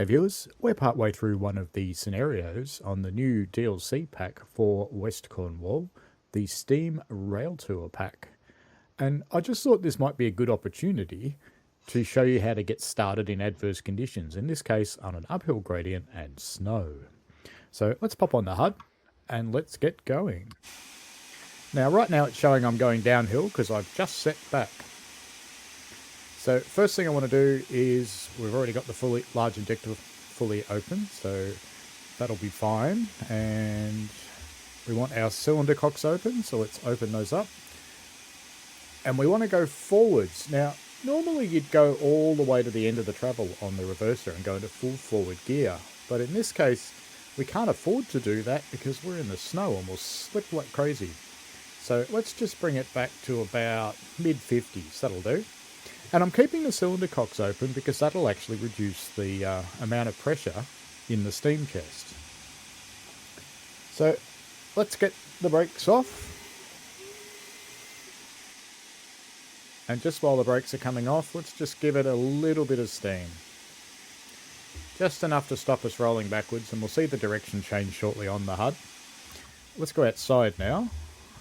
viewers, we're partway through one of the scenarios on the new DLC pack for West Cornwall, the Steam Rail Tour pack. And I just thought this might be a good opportunity to show you how to get started in adverse conditions, in this case on an uphill gradient and snow. So let's pop on the HUD and let's get going. Now right now it's showing I'm going downhill because I've just set back. So first thing I want to do is, we've already got the large injector fully open, so that'll be fine. And we want our cylinder cocks open, so let's open those up. And we want to go forwards. Now, normally you'd go all the way to the end of the travel on the reverser and go into full forward gear. But in this case, we can't afford to do that because we're in the snow and we'll slip like crazy. So let's just bring it back to about mid-50s, that'll do. And I'm keeping the cylinder cocks open because that'll actually reduce the amount of pressure in the steam chest. So let's get the brakes off. And just while the brakes are coming off, let's just give it a little bit of steam. Just enough to stop us rolling backwards, and we'll see the direction change shortly on the HUD. Let's go outside now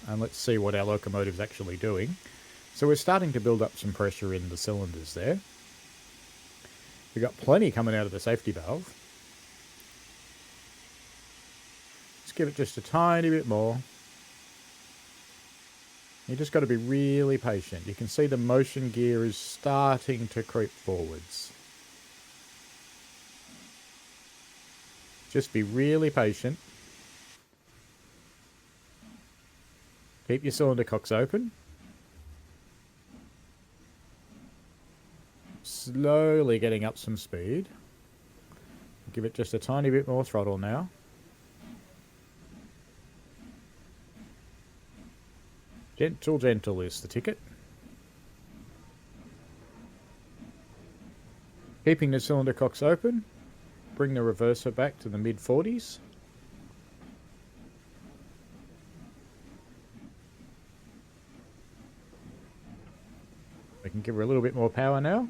and let's see what our locomotive's actually doing. So we're starting to build up some pressure in the cylinders there. We've got plenty coming out of the safety valve. Let's give it just a tiny bit more. You just got to be really patient. You can see the motion gear is starting to creep forwards. Just be really patient. Keep your cylinder cocks open. Slowly getting up some speed. Give it just a tiny bit more throttle now. Gentle, gentle is the ticket. Keeping the cylinder cocks open. Bring the reverser back to the mid-40s. We can give her a little bit more power now.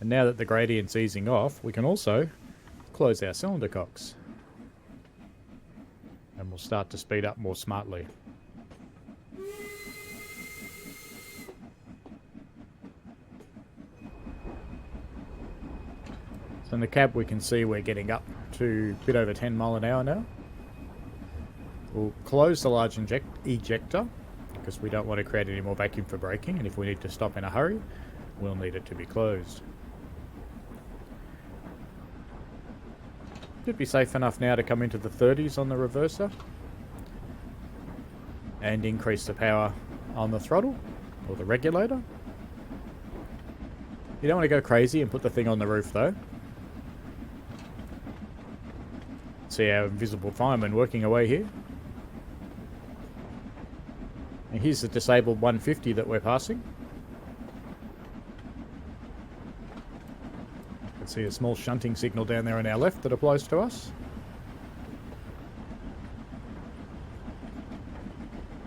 And now that the gradient's easing off, we can also close our cylinder cocks. And we'll start to speed up more smartly. So in the cab we can see we're getting up to a bit over 10 mile an hour now. We'll close the large ejector because we don't want to create any more vacuum for braking, and if we need to stop in a hurry, we'll need it to be closed. Should be safe enough now to come into the 30s on the reverser and increase the power on the throttle or the regulator. You don't want to go crazy and put the thing on the roof though. See our invisible fireman working away here. And here's the disabled 150 that we're passing. See a small shunting signal down there on our left that applies to us.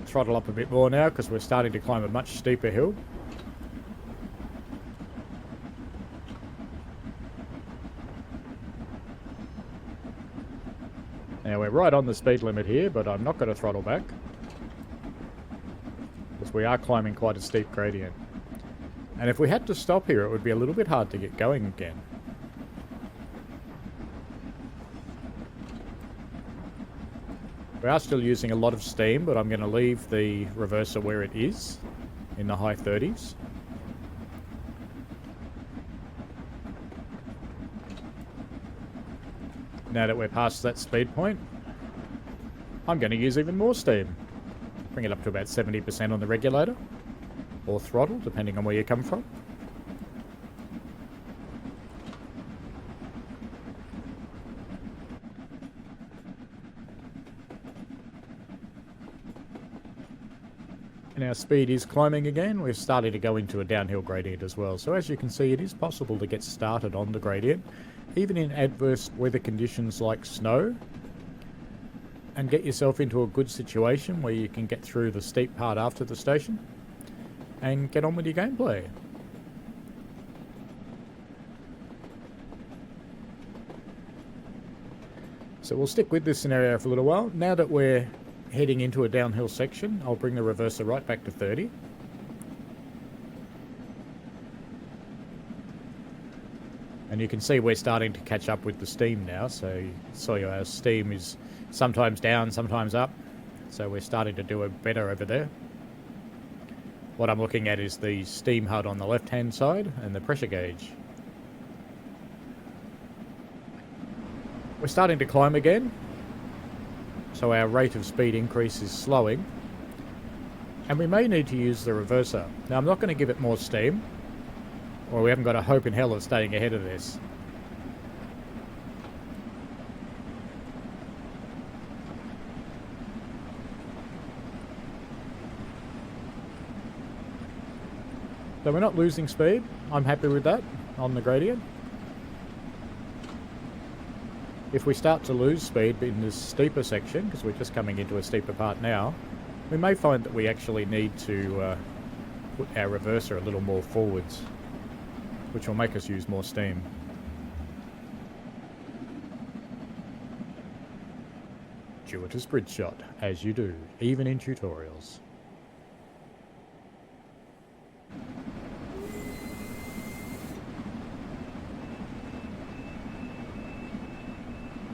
Throttle up a bit more now because we're starting to climb a much steeper hill. Now we're right on the speed limit here, but I'm not going to throttle back because we are climbing quite a steep gradient. And if we had to stop here, it would be a little bit hard to get going again. We are still using a lot of steam, but I'm going to leave the reverser where it is, in the high 30s. Now that we're past that speed point, I'm going to use even more steam. Bring it up to about 70% on the regulator, or throttle, depending on where you come from. And our speed is climbing again. We're starting to go into a downhill gradient as well. So as you can see, it is possible to get started on the gradient, even in adverse weather conditions like snow, and get yourself into a good situation where you can get through the steep part after the station. and get on with your gameplay. So we'll stick with this scenario for a little while. Now that we're heading into a downhill section, I'll bring the reverser right back to 30. And you can see we're starting to catch up with the steam now. So our steam is sometimes down, sometimes up. So we're starting to do it better over there. What I'm looking at is the steam HUD on the left-hand side and the pressure gauge. We're starting to climb again, so our rate of speed increase is slowing, and we may need to use the reverser. Now I'm not going to give it more steam, or we haven't got a hope in hell of staying ahead of this. So we're not losing speed. I'm happy with that on the gradient. If we start to lose speed in this steeper section, because we're just coming into a steeper part now, we may find that we actually need to put our reverser a little more forwards, which will make us use more steam. Fortuitous bridge shot, as you do, even in tutorials.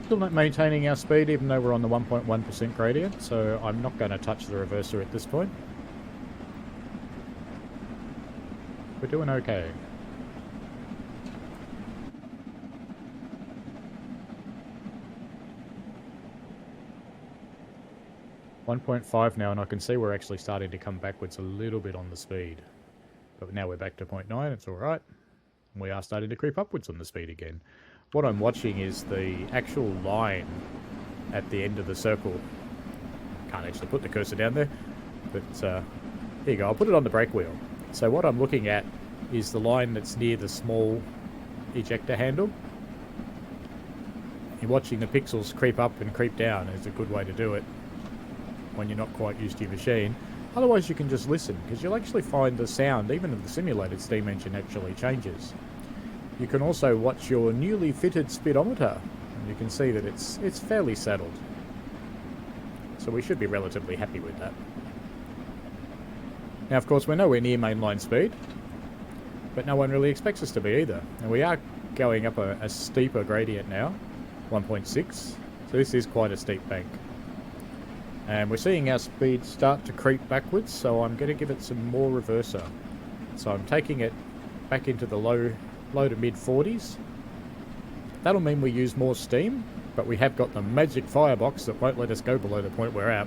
Still not maintaining our speed even though we're on the 1.1% gradient, so I'm not going to touch the reverser at this point. We're doing okay. .5 now, and I can see we're actually starting to come backwards a little bit on the speed. But now we're back to 0.9, it's alright. We are starting to creep upwards on the speed again. What I'm watching is the actual line at the end of the circle. Can't actually put the cursor down there, but here you go, I'll put it on the brake wheel. So what I'm looking at is the line that's near the small ejector handle. You're watching the pixels creep up and creep down is a good way to do it when you're not quite used to your machine. Otherwise you can just listen, because you'll actually find the sound, even of the simulated steam engine, actually changes. You can also watch your newly fitted speedometer, and you can see that it's fairly settled. So we should be relatively happy with that. Now of course we're nowhere near mainline speed, but no one really expects us to be either. And we are going up a steeper gradient now, 1.6, so this is quite a steep bank. And we're seeing our speed start to creep backwards, so I'm going to give it some more reverser. So I'm taking it back into the low to mid 40s. That'll mean we use more steam, but we have got the magic firebox that won't let us go below the point we're at.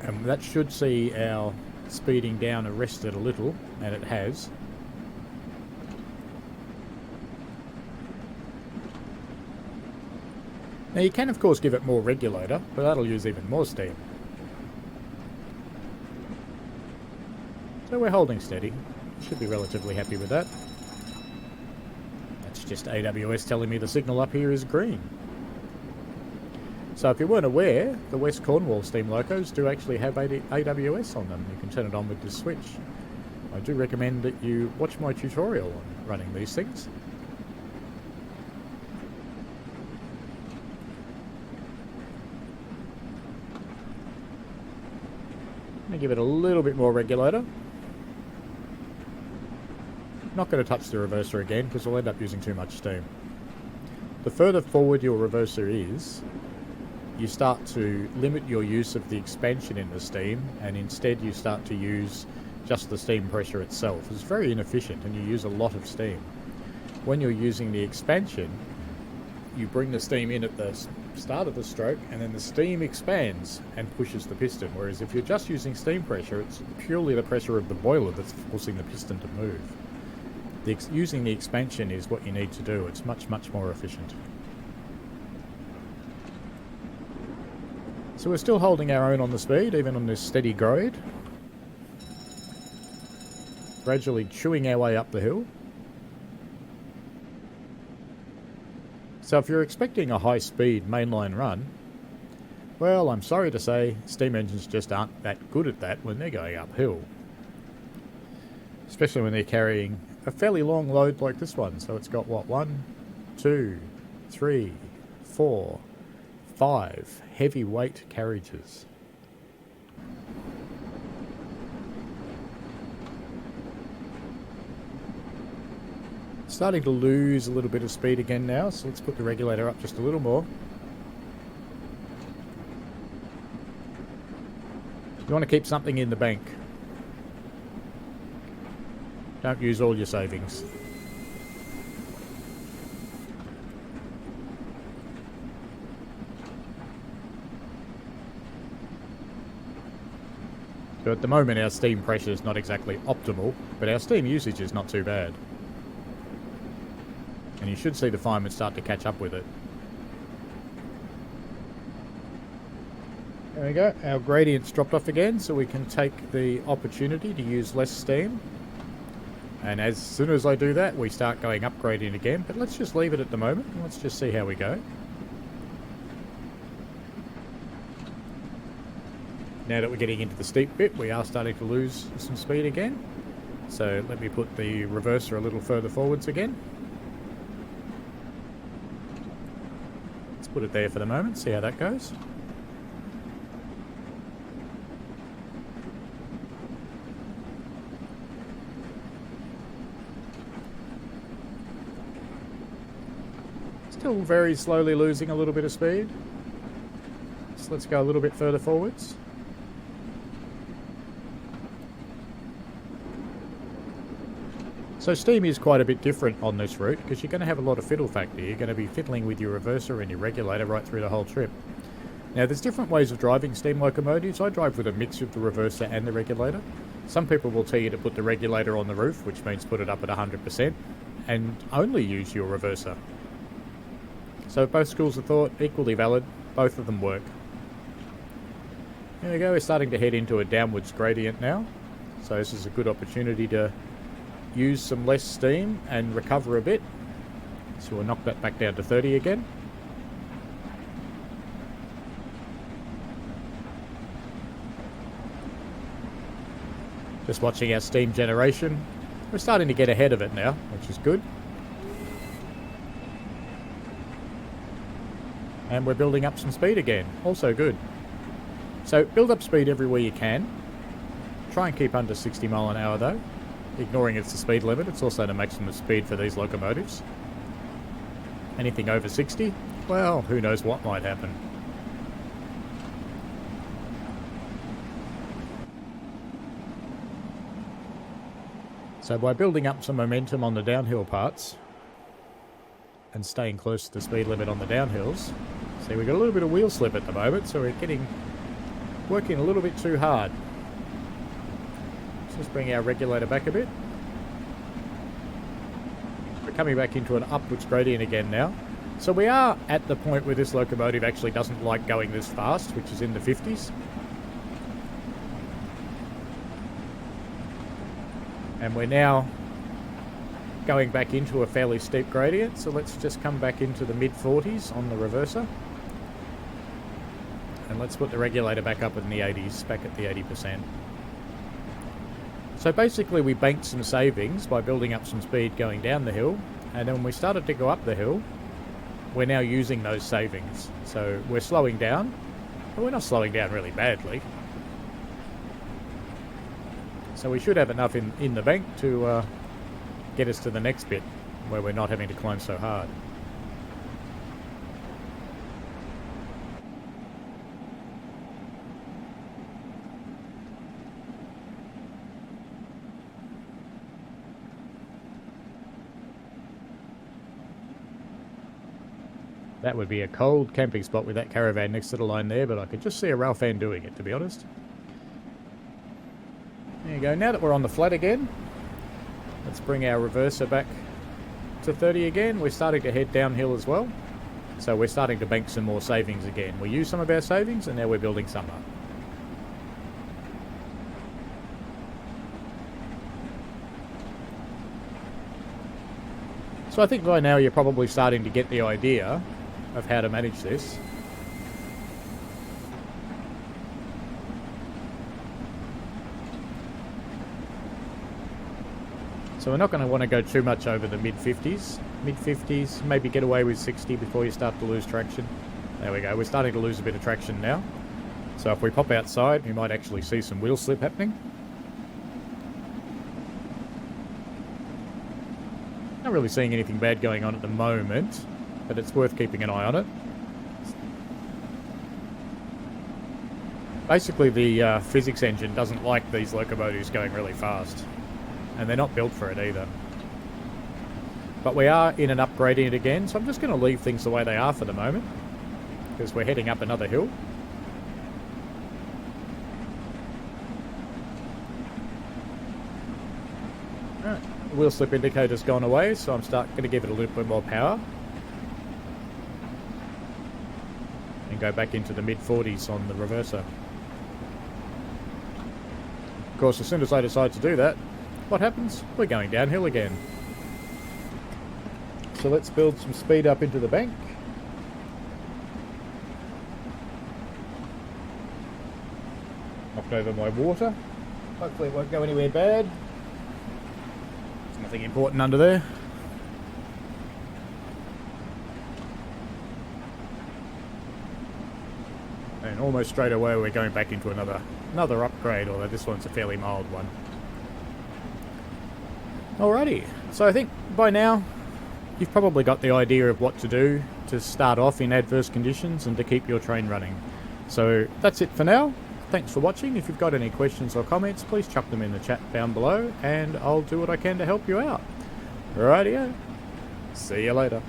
And that should see our speeding down arrested a little, and it has. Now you can of course give it more regulator, but that'll use even more steam. So we're holding steady. Should be relatively happy with that. That's just AWS telling me the signal up here is green. So if you weren't aware, the West Cornwall steam locos do actually have AWS on them. You can turn it on with this switch. I do recommend that you watch my tutorial on running these things. I'm going to give it a little bit more regulator. Not going to touch the reverser again because we'll end up using too much steam. The further forward your reverser is, you start to limit your use of the expansion in the steam, and instead you start to use just the steam pressure itself. It's very inefficient and you use a lot of steam. When you're using the expansion, you bring the steam in at the start of the stroke and then the steam expands and pushes the piston, whereas if you're just using steam pressure, it's purely the pressure of the boiler that's forcing the piston to move. Using the expansion is what you need to do. It's much more efficient. So we're still holding our own on the speed, even on this steady grade. Gradually chewing our way up the hill. So if you're expecting a high-speed mainline run, Well, I'm sorry to say, steam engines just aren't that good at that when they're going uphill. Especially when they're carrying a fairly long load like this one. So it's got what, 1, 2, 3, 4, 5 heavyweight carriages. Starting to lose a little bit of speed again now, so let's put the regulator up just a little more. You want to keep something in the bank. Don't use all your savings. So at the moment our steam pressure is not exactly optimal, but our steam usage is not too bad. And you should see the firemen start to catch up with it. There we go, our gradient's dropped off again, so we can take the opportunity to use less steam. And as soon as I do that, we start going up gradient again, but let's just leave it at the moment, and let's just see how we go. Now that we're getting into the steep bit, we are starting to lose some speed again. So let me put the reverser a little further forwards again. Let's put it there for the moment, see how that goes. Still very slowly losing a little bit of speed. So let's go a little bit further forwards. So steam is quite a bit different on this route because you're going to have a lot of fiddle factor. You're going to be fiddling with your reverser and your regulator right through the whole trip. Now there's different ways of driving steam locomotives. I drive with a mix of the reverser and the regulator. Some people will tell you to put the regulator on the roof, which means put it up at 100%, and only use your reverser. So both schools of thought, equally valid, both of them work. There we go, we're starting to head into a downwards gradient now. So this is a good opportunity to use some less steam and recover a bit. So we'll knock that back down to 30 again. Just watching our steam generation. We're starting to get ahead of it now, which is good. And we're building up some speed again, also good. So build up speed everywhere you can. Try and keep under 60 mile an hour though. Ignoring it's the speed limit, it's also the maximum speed for these locomotives. Anything over 60, well, who knows what might happen. So by building up some momentum on the downhill parts and staying close to the speed limit on the downhills, see we've got a little bit of wheel slip at the moment, so we're working a little bit too hard. Let's bring our regulator back a bit. We're coming back into an upwards gradient again now. So we are at the point where this locomotive actually doesn't like going this fast, which is in the 50s. And we're now going back into a fairly steep gradient, so let's just come back into the mid 40s on the reverser. And let's put the regulator back up in the 80s, back at the 80%. So basically we banked some savings by building up some speed going down the hill, and then when we started to go up the hill, we're now using those savings. So we're slowing down, but we're not slowing down really badly. So we should have enough in the bank to get us to the next bit, where we're not having to climb so hard. That would be a cold camping spot with that caravan next to the line there, but I could just see a rail fan doing it, to be honest. There you go. Now that we're on the flat again, let's bring our reverser back to 30 again. We're starting to head downhill as well, so we're starting to bank some more savings again. We used some of our savings, and now we're building some up. So I think by now you're probably starting to get the idea of how to manage this. So we're not going to want to go too much over the mid-50s. Mid-50s, maybe get away with 60 before you start to lose traction. There we go, we're starting to lose a bit of traction now. So if we pop outside, we might actually see some wheel slip happening. Not really seeing anything bad going on at the moment, but it's worth keeping an eye on it. Basically, the physics engine doesn't like these locomotives going really fast, and they're not built for it either. But we are in and upgrading it again, so I'm just going to leave things the way they are for the moment, because we're heading up another hill. Alright, the wheel slip indicator's gone away, so I'm going to give it a little bit more power. And go back into the mid-40s on the reverser. Of course, as soon as I decide to do that, what happens? We're going downhill again. So let's build some speed up into the bank. Knocked over my water. Hopefully it won't go anywhere bad. There's nothing important under there. And almost straight away we're going back into another upgrade, although this one's a fairly mild one. Alrighty, so I think by now you've probably got the idea of what to do to start off in adverse conditions and to keep your train running. So that's it for now. Thanks for watching. If you've got any questions or comments, please chuck them in the chat down below and I'll do what I can to help you out. Rightio. See you later.